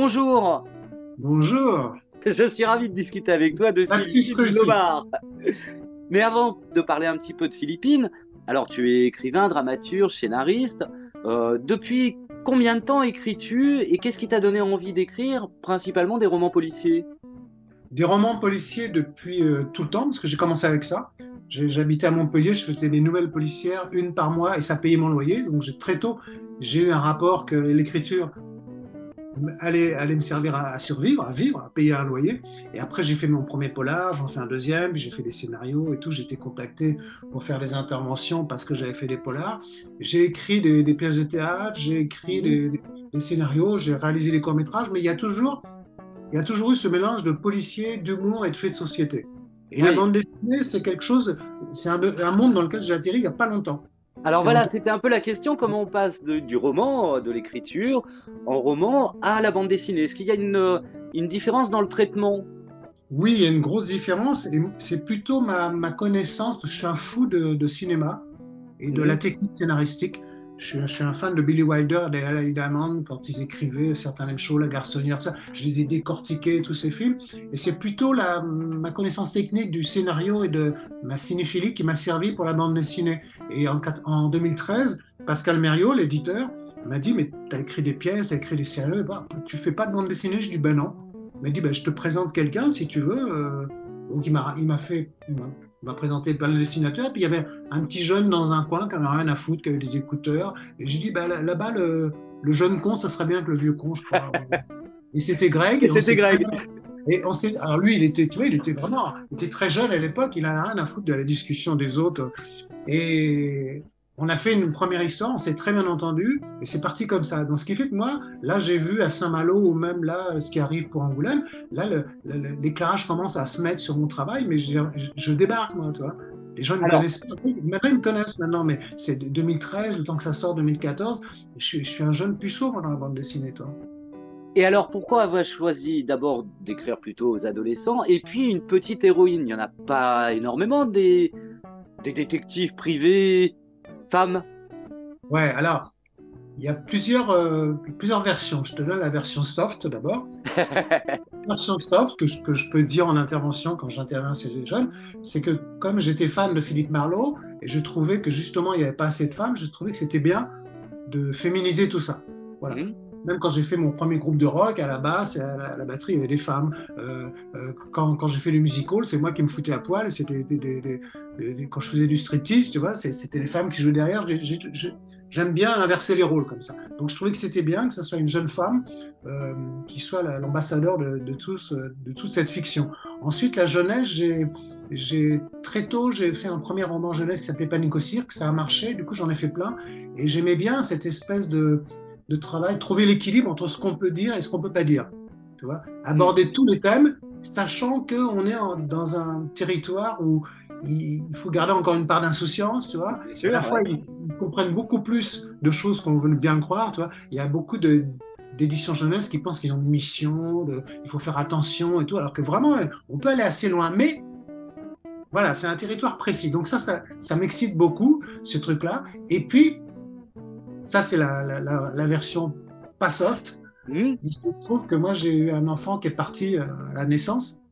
Bonjour, Bonjour. je suis ravi de discuter avec toi de Baptiste Philippine Russi. Glomar. Mais avant de parler un petit peu de Philippines, alors tu es écrivain, dramaturge, scénariste. Depuis combien de temps écris-tu et qu'est-ce qui t'a donné envie d'écrire principalement des romans policiers? Des romans policiers depuis tout le temps, parce que j'ai commencé avec ça. J'habitais à Montpellier, je faisais des nouvelles policières, une par mois, et ça payait mon loyer. Donc très tôt, j'ai eu un rapport que l'écriture allait me servir à survivre, à vivre, à payer un loyer. Et après, j'ai fait mon premier polar, j'en fais un deuxième, puis j'ai fait des scénarios et tout. J'étais contacté pour faire des interventions parce que j'avais fait des polars. J'ai écrit des pièces de théâtre, j'ai écrit Mhm. des scénarios, j'ai réalisé des courts-métrages, mais il y a toujours eu ce mélange de policier, d'humour et de faits de société. Et la Oui. bande dessinée, c'est quelque chose, c'est un monde dans lequel j'ai atterri il n'y a pas longtemps. Alors C'est en voilà, c'était un peu la question, comment on passe du roman, de l'écriture, en roman, à la bande dessinée. Est-ce qu'il y a une différence dans le traitement? Oui, il y a une grosse différence et c'est plutôt ma connaissance, parce que je suis un fou de cinéma et de la Mhm. technique scénaristique. Je suis un fan de Billy Wilder, des L.A. Diamond, quand ils écrivaient certains même shows, La Garçonnière, tout ça. Je les ai décortiqués, tous ces films. Et c'est plutôt ma connaissance technique du scénario et de ma cinéphilie qui m'a servi pour la bande dessinée. Et en 2013, Pascal Mériot, l'éditeur, m'a dit, mais tu as écrit des pièces, tu as écrit des scénarios, bah, tu fais pas de bande dessinée? Je dis, ben non. Il m'a dit, ben, je te présente quelqu'un si tu veux. Donc il m'a présenté plein de dessinateurs. Puis il y avait un petit jeune dans un coin qui n'avait rien à foutre, qui avait des écouteurs. Et j'ai dit, bah, là-bas, le jeune con, ça serait bien que le vieux con, je crois. Et c'était Greg, et Et on c'était s'est très Greg. bien. Alors lui, tu vois, il était très jeune à l'époque, il n'avait rien à foutre de la discussion des autres. Et on a fait une première histoire, on s'est très bien entendu, et c'est parti comme ça. Donc, ce qui fait que moi, là, j'ai vu à Saint-Malo, ou même là, ce qui arrive pour Angoulême, là, l'éclairage commence à se mettre sur mon travail, mais je débarque, moi, tu vois. Les gens ne me Alors, connaissent pas. Maintenant, ils me connaissent maintenant, mais c'est 2013, le temps que ça sort, 2014. Je suis un jeune puceau, moi, dans la bande dessinée, toi. et alors, pourquoi avoir choisi d'abord d'écrire plutôt aux adolescents et puis une petite héroïne? Il n'y en a pas énormément des détectives privés femmes. Ouais, alors, il y a plusieurs versions. Je te donne la version soft d'abord. Version soft que je peux dire en intervention quand j'interviens chez les jeunes, c'est que comme j'étais fan de Philippe Marlowe et je trouvais que justement il n'y avait pas assez de femmes, je trouvais que c'était bien de féminiser tout ça. Voilà. Mhm. Même quand j'ai fait mon premier groupe de rock, à la basse et à la batterie, il y avait des femmes. Quand j'ai fait le musical, c'est moi qui me foutais à poil. C'était quand je faisais du striptease, tu vois, c'était les femmes qui jouaient derrière. J'aime bien inverser les rôles comme ça. Donc je trouvais que c'était bien que ce soit une jeune femme euh, qui soit l'ambassadeur de toute cette fiction. Ensuite, la jeunesse, très tôt, j'ai fait un premier roman jeunesse qui s'appelait Panique au cirque. Ça a marché, du coup j'en ai fait plein. Et j'aimais bien cette espèce de travail, trouver l'équilibre entre ce qu'on peut dire et ce qu'on peut pas dire. Tu vois, Mhm. aborder tous les thèmes, sachant qu'on est dans un territoire où il faut garder encore une part d'insouciance, tu vois. Bien Et à la sûr, fois, ouais. ils comprennent beaucoup plus de choses qu'on veut bien croire, tu vois. Il y a beaucoup d'éditions jeunesse qui pensent qu'ils ont une mission, il faut faire attention et tout, alors que vraiment, on peut aller assez loin. Mais voilà, c'est un territoire précis. Donc ça m'excite beaucoup, ce truc-là. Et puis, ça, c'est la version pas soft. Mhm. Il se trouve que moi, j'ai eu un enfant qui est parti à la naissance,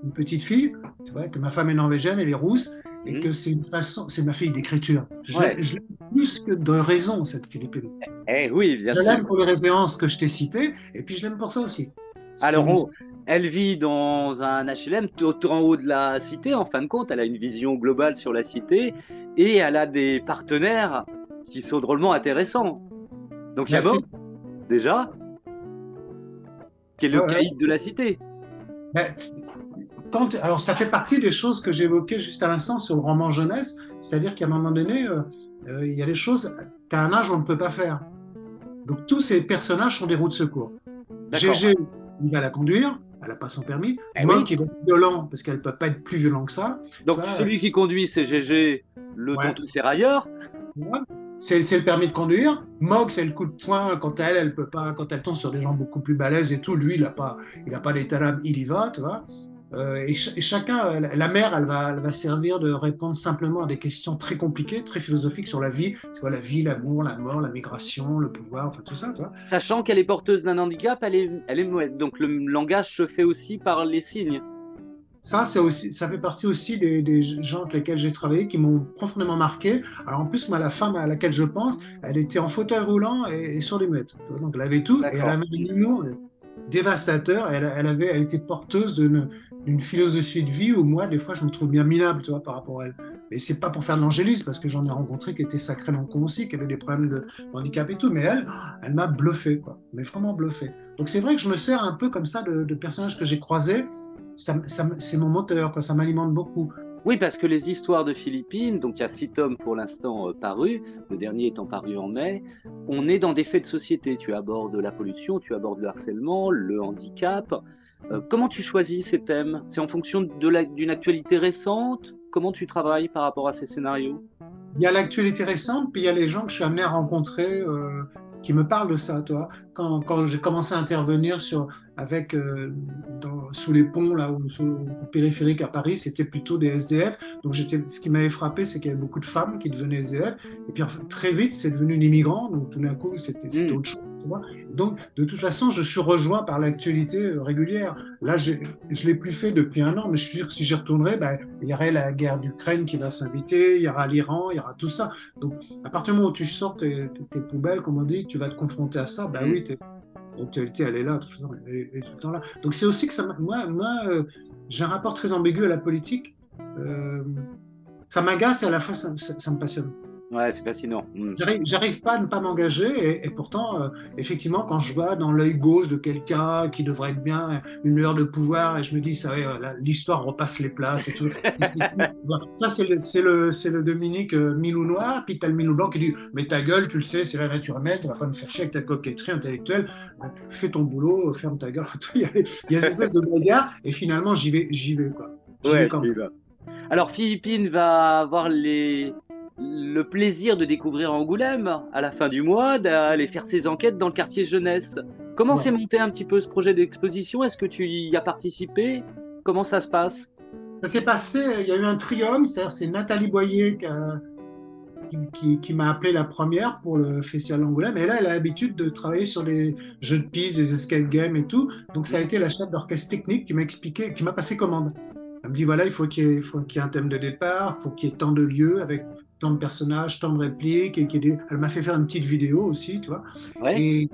une petite fille, tu vois, que ma femme est norvégienne, elle est rousse, et Mhm. que c'est une façon, c'est ma fille d'écriture. Ouais. Je l'aime plus que de raison, cette Philippine. Eh oui, bien Je sûr. l'aime pour les références que je t'ai citées, et puis je l'aime pour ça aussi. C'est Alors, une... elle vit dans un HLM tout en haut de la cité, en fin de compte. Elle a une vision globale sur la cité et elle a des partenaires qui sont drôlement intéressants. Donc, il y a Bah, Mo, déjà, qui est le ouais, ouais. caïd de la cité. Bah, alors, ça fait partie des choses que j'évoquais juste à l'instant sur le roman jeunesse, c'est-à-dire qu'à un moment donné, il y a des choses qu'à un âge, on ne peut pas faire. Donc tous ces personnages sont des roues de secours. D'accord. Gégé, il va la conduire, elle n'a pas son permis. Eh Mog, oui. il va être violent parce qu'elle ne peut pas être plus violent que ça. Tu Donc, vois, celui qui conduit, c'est GG, le ouais. tonton ferrailleur. Ouais. C'est le permis de conduire. Mog, c'est le coup de poing quand elle peut pas, quand elle tombe sur des gens beaucoup plus balèzes et tout. Lui, il a pas d'état d'âme, il y va, tu vois. Et chacun, la mère, elle va servir de répondre simplement à des questions très compliquées, très philosophiques sur la vie. C'est quoi la vie, l'amour, la mort, la migration, le pouvoir, enfin tout ça, tu vois. Sachant qu'elle est porteuse d'un handicap, elle est muette. Donc le langage se fait aussi par les signes. Ça, c'est aussi, ça fait partie aussi des gens avec lesquels j'ai travaillé qui m'ont profondément marqué. Alors en plus, moi, la femme à laquelle je pense, elle était en fauteuil roulant et sur les muettes. Donc elle avait tout et elle D'accord. avait un humour dévastateur. Elle était porteuse d'une philosophie de vie où moi, des fois, je me trouve bien minable, tu vois, par rapport à elle. Mais c'est pas pour faire de l'angélisme, parce que j'en ai rencontré qui étaient sacrément cons aussi, qui avaient des problèmes de handicap et tout. Mais elle m'a bluffé, quoi. Mais vraiment bluffé. Donc c'est vrai que je me sers un peu comme ça de personnages que j'ai croisés. C'est mon moteur, quoi. Ça m'alimente beaucoup. Oui, parce que les histoires de Philippines, donc il y a 6 tomes pour l'instant parus, le dernier étant paru en mai, on est dans des faits de société. Tu abordes la pollution, tu abordes le harcèlement, le handicap. Comment tu choisis ces thèmes? C'est en fonction d'une actualité récente? Comment tu travailles par rapport à ces scénarios? Il y a l'actualité récente, puis il y a les gens que je suis amené à rencontrer qui me parlent de ça, toi. Quand j'ai commencé à intervenir avec, sous les ponts, là, ou au périphérique à Paris, c'était plutôt des SDF. Donc ce qui m'avait frappé, c'est qu'il y avait beaucoup de femmes qui devenaient SDF. Et puis très vite, c'est devenu une immigrante. Donc tout d'un coup, c'était Hmm. autre chose. Tu vois. Donc de toute façon, je suis rejoint par l'actualité régulière. Là, je ne l'ai plus fait depuis un an, mais je suis sûr que si j'y retournerais, ben, il y aurait la guerre d'Ukraine qui va s'inviter, il y aura l'Iran, il y aura tout ça. Donc, à partir du moment où tu sors tes poubelles, comme on dit, tu vas te confronter à ça, bah Hmm. oui, l'actualité, elle est là, elle est tout le temps là. Donc, c'est aussi que j'ai un rapport très ambigu à la politique. Euh, Ça m'agace et à la fois, ça me passionne. Ouais, c'est fascinant. Hmm. J'arrive pas à ne pas m'engager et pourtant, effectivement, quand je vois dans l'œil gauche de quelqu'un qui devrait être bien une heure de pouvoir et je me dis, ça, l'histoire repasse les places et tout. Ça, c'est le Dominique Milou noir, puis t'as le Milou blanc qui dit, mais ta gueule, tu le sais, c'est la nature humaine, tu vas pas me faire chier avec ta coquetterie intellectuelle, fais ton boulot, ferme ta gueule. Il y a cette espèce de bagarre et finalement, j'y vais, quoi. J'y vais Ouais, quand tu y même. vas. Alors, Philippine va avoir le plaisir de découvrir Angoulême à la fin du mois, d'aller faire ses enquêtes dans le quartier jeunesse. Comment s'est Voilà. monté un petit peu ce projet d'exposition? Est-ce que tu y as participé? Comment ça se passe? Ça s'est passé, il y a eu un trium, c'est-à-dire c'est Nathalie Boyer qui m'a appelé la première pour le Festival d'Angoulême. Et là, elle a l'habitude de travailler sur les jeux de piste, des escape games et tout. Donc, ça a été la chef d'orchestre technique qui m'a expliqué, qui m'a passé commande. Elle me dit voilà, faut qu'il y ait un thème de départ, il faut qu'il y ait tant de lieux avec tant de personnages, tant de répliques. Elle m'a fait faire une petite vidéo aussi, tu vois. Ouais. Et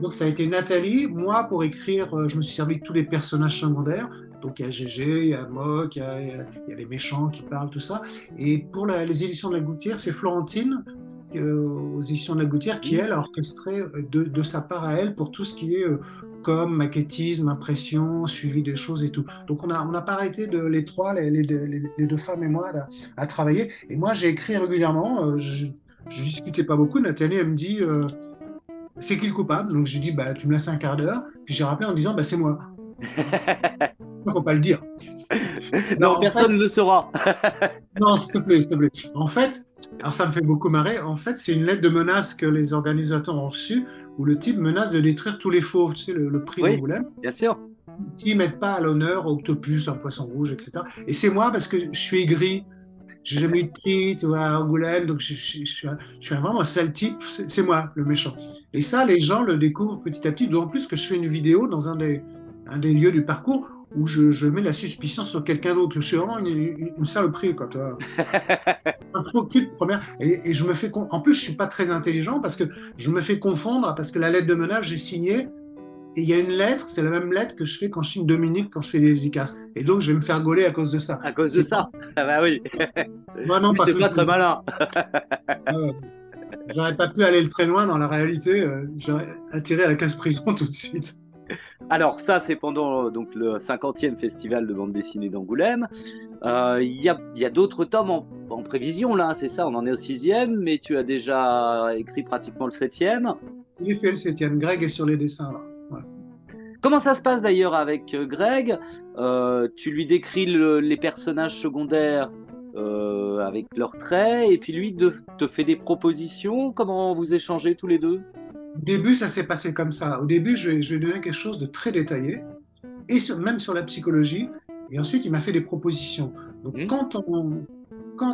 donc, ça a été Nathalie. Moi, pour écrire, je me suis servi de tous les personnages secondaires. Donc, il y a Gégé, il y a Mock, il y a les méchants qui parlent, tout ça. Et pour les éditions de la Gouttière, c'est Florentine, aux éditions de la Gouttière, qui, Mhm. elle, a orchestré de sa part à elle pour tout ce qui est com, maquettisme, impression, suivi des choses et tout. Donc, on n'a pas arrêté les trois, les deux femmes et moi, à travailler. Et moi, j'ai écrit régulièrement. Je discutais pas beaucoup. Nathalie, elle me dit c'est qui le coupable? Donc, j'ai dit bah, tu me laisses un quart d'heure. Puis j'ai rappelé en disant bah, c'est moi. Il faut pas le dire. Non, Alors, en fait, personne ne le saura. non, s'il te plaît, s'il te plaît. En fait, alors ça me fait beaucoup marrer. En fait, c'est une lettre de menace que les organisateurs ont reçue où le type menace de détruire tous les fauves, tu sais, le prix Oui, d'Angoulême, bien sûr. qui ne mettent pas à l'honneur Octopus, un poisson rouge, etc. Et c'est moi parce que je suis aigri. J'ai jamais eu de prix, tu vois, à Angoulême, donc je suis vraiment un sale type. C'est moi, le méchant. Et ça, les gens le découvrent petit à petit. D'autant plus que je fais une vidéo dans un des lieux du parcours où je mets la suspicion sur quelqu'un d'autre. Je suis vraiment une saloperie, quoi, tu vois. Un faux cul de première. Et je me fais. En plus, je suis pas très intelligent parce que je me fais confondre parce que la lettre de menace, j'ai signé. Et il y a une lettre, c'est la même lettre que je fais quand je signe Dominique, quand je fais des dédicaces. Et donc, je vais me faire gauler à cause de ça. À cause de C'est ça. Ah bah oui. vraiment Oui, pas c'est pas fou. très malin. J'aurais pas pu aller très loin dans la réalité, j'aurais atterri à la case prison tout de suite. Alors ça, c'est pendant donc le 50e festival de bande dessinée d'Angoulême. Il y a d'autres tomes en prévision là, c'est ça, on en est au 6e, mais tu as déjà écrit pratiquement le 7e. Il est fait le septième. Greg est sur les dessins là. Ouais. Comment ça se passe d'ailleurs avec Greg? Tu lui décris les personnages secondaires avec leurs traits, et puis lui te fait des propositions. Comment vous échangez tous les deux? Au début, ça s'est passé comme ça. Au début, je vais donner quelque chose de très détaillé, et même sur la psychologie. Et ensuite, il m'a fait des propositions. Donc, Mhm. quand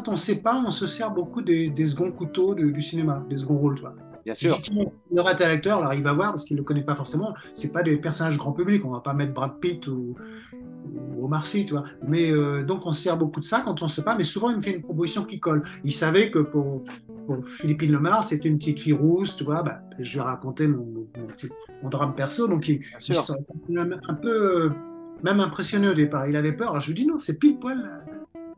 on ne sait pas, on se sert beaucoup des seconds couteaux du cinéma, des seconds rôles, tu vois. Bien Il dit, sûr. tiens, il aura tel acteur, alors il va voir parce qu'il ne le connaît pas forcément. C'est pas des personnages grand public, on va pas mettre Brad Pitt ou Omar Sy, tu vois. Mais donc on se sert beaucoup de ça quand on ne sait pas, mais souvent il me fait une proposition qui colle. Il savait que pour Philippine Lemar, c'était une petite fille rousse, tu vois. Bah, je lui ai raconté mon drame perso, donc Bien il sûr. se un peu même impressionné au départ. Il avait peur. Alors je lui dis non, c'est pile poil.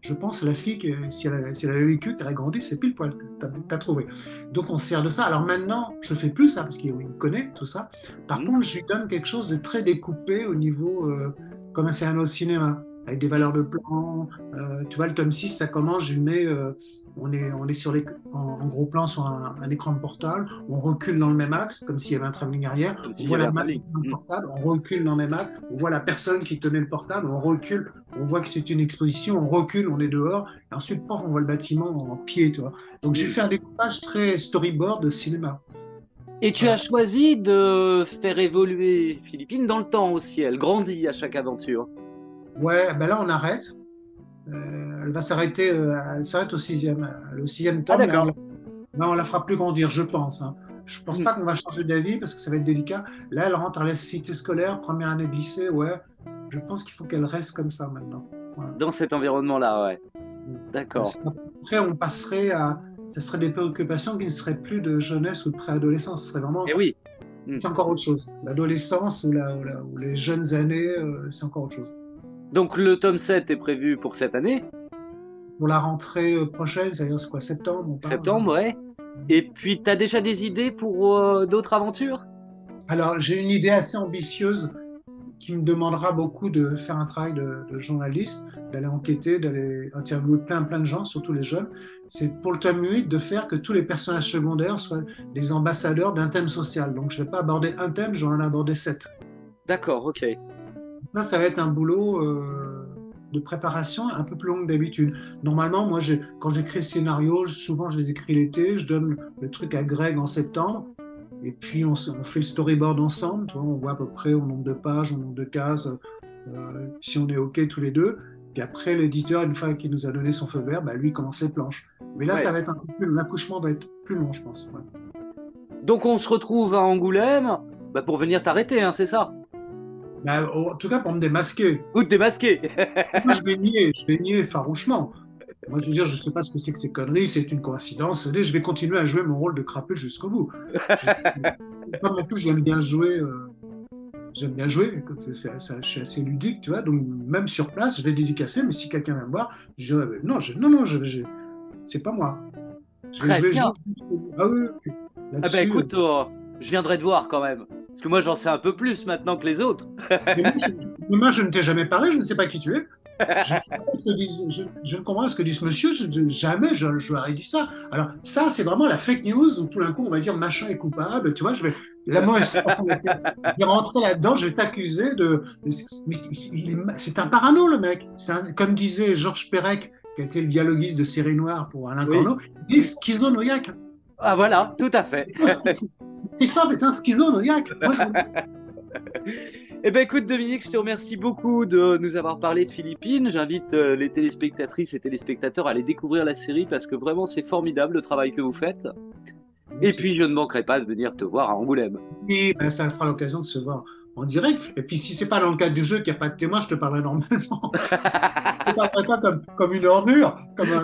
Je pense la fille, si elle avait vécu, qu'elle a grandi, c'est pile poil que tu as trouvé. Donc on se sert de ça. Alors maintenant, je ne fais plus ça parce qu'il connaît tout ça. Par Mhm. contre, je lui donne quelque chose de très découpé au niveau, comme un scénario de cinéma, avec des valeurs de plan. Tu vois, le tome 6, ça commence, je lui mets, on est en gros plan sur un écran de portable, on recule dans le même axe, comme s'il y avait un travelling arrière, Comme on s'il y voit avait la un main qui travelling. tient le Mhm. portable, on recule dans le même axe, on voit la personne qui tenait le portable, on recule, on voit que c'est une exposition, on recule, on est dehors, et ensuite, paf, on voit le bâtiment en pied, tu vois. Donc j'ai Mhm. fait un découpage très storyboard de cinéma. Et tu as Voilà. choisi de faire évoluer Philippine dans le temps aussi. Elle grandit à chaque aventure. Ouais, ben là on arrête. Elle va s'arrêter, elle s'arrête au sixième Ah tome. d'accord. Là, on la fera plus grandir, je pense, hein. Je pense Mhm. pas qu'on va changer d'avis parce que ça va être délicat. Là, elle rentre à la cité scolaire, première année de lycée, ouais. Je pense qu'il faut qu'elle reste comme ça maintenant. Voilà. Dans cet environnement-là, ouais. Parce D'accord. qu'après, on passerait à. Ce serait des préoccupations qui ne seraient plus de jeunesse ou de préadolescence. Ce serait vraiment. Eh oui. Mhm. C'est encore autre chose. L'adolescence ou les jeunes années, c'est encore autre chose. Donc le tome 7 est prévu pour cette année, Pour la rentrée prochaine, c'est-à-dire c'est quoi, septembre, on parle, hein. septembre, ouais. Et puis, tu as déjà des idées pour d'autres aventures? Alors, j'ai une idée assez ambitieuse qui me demandera beaucoup de faire un travail de journaliste, d'aller enquêter, d'aller interviewer plein de gens, surtout les jeunes. C'est pour le tome 8 de faire que tous les personnages secondaires soient des ambassadeurs d'un thème social. Donc je ne vais pas aborder un thème, je vais en aborder 7. D'accord, ok. Là, ça va être un boulot de préparation un peu plus long que d'habitude. Normalement, moi, quand j'écris le scénario, souvent je les écris l'été, je donne le truc à Greg en septembre, et puis on fait le storyboard ensemble, tu vois, on voit à peu près au nombre de pages, au nombre de cases, si on est OK tous les deux. Puis après, l'éditeur, une fois qu'il nous a donné son feu vert, bah, lui, il commence les planches. Mais là, ça Ouais. va être un peu plus, l'accouchement va être plus long, je pense. Ouais. Donc on se retrouve à Angoulême bah, pour venir t'arrêter, hein, c'est ça? Mais, en tout cas, pour me démasquer. Ou te démasquer. Moi, je vais nier farouchement. Moi, je veux dire, je ne sais pas ce que c'est que ces conneries, c'est une coïncidence. Je vais continuer à jouer mon rôle de crapule jusqu'au bout. Je- Comme en plus, j'aime bien jouer, écoute, je suis assez ludique, tu vois, donc même sur place, je vais dédicacer, mais si quelqu'un vient me voir, je dirais, non, non, c'est pas moi. Je Très vais jouer bien. jusqu'au bout. Ah oui, oui, oui. Ah bah Là-dessus. écoute, je viendrai te voir quand même. Parce que moi j'en sais un peu plus maintenant que les autres. Mais moi, je ne t'ai jamais parlé, je ne sais pas qui tu es. Je ne comprends pas je ne comprends pas ce que dit ce monsieur, jamais je leur ai dit ça. Alors, ça, c'est vraiment la fake news où tout d'un coup, on va dire machin est coupable. Tu vois, la mot est au fond de la pièce. Je vais rentrer là-dedans, je vais t'accuser mais c'est un parano, le mec. Comme disait Georges Perec, qui a été le dialoguiste de Série Noire pour Alain Oui. Corneau, il est schizonoïaque. Ah voilà, tout à fait. Christophe est un schizonoïaque. Moi, je Eh ben écoute Dominique, je te remercie beaucoup de nous avoir parlé de Philippines. J'invite les téléspectatrices et téléspectateurs à aller découvrir la série parce que vraiment c'est formidable le travail que vous faites. Et Merci. puis je ne manquerai pas de venir te voir à Angoulême. Oui, ben, ça fera l'occasion de se voir en direct. Et puis, si c'est pas dans le cadre du jeu qu'il n'y a pas de témoin, je te parlerai normalement. Je te parlerai pas comme une ordure,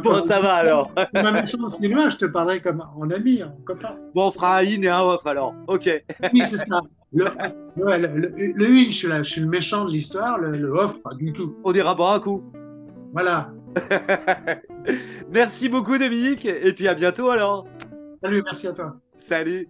Bon, ça va alors. comme un méchant de cinéma, je te parlerai comme en ami, en copain. Bon, on fera un in et un off alors. Ok. Oui, c'est ça. Ouais, le in, je suis le méchant de l'histoire, le off, pas du tout. On ira boire un coup. Voilà. Merci beaucoup Dominique et puis à bientôt alors. Salut, merci à toi. Salut.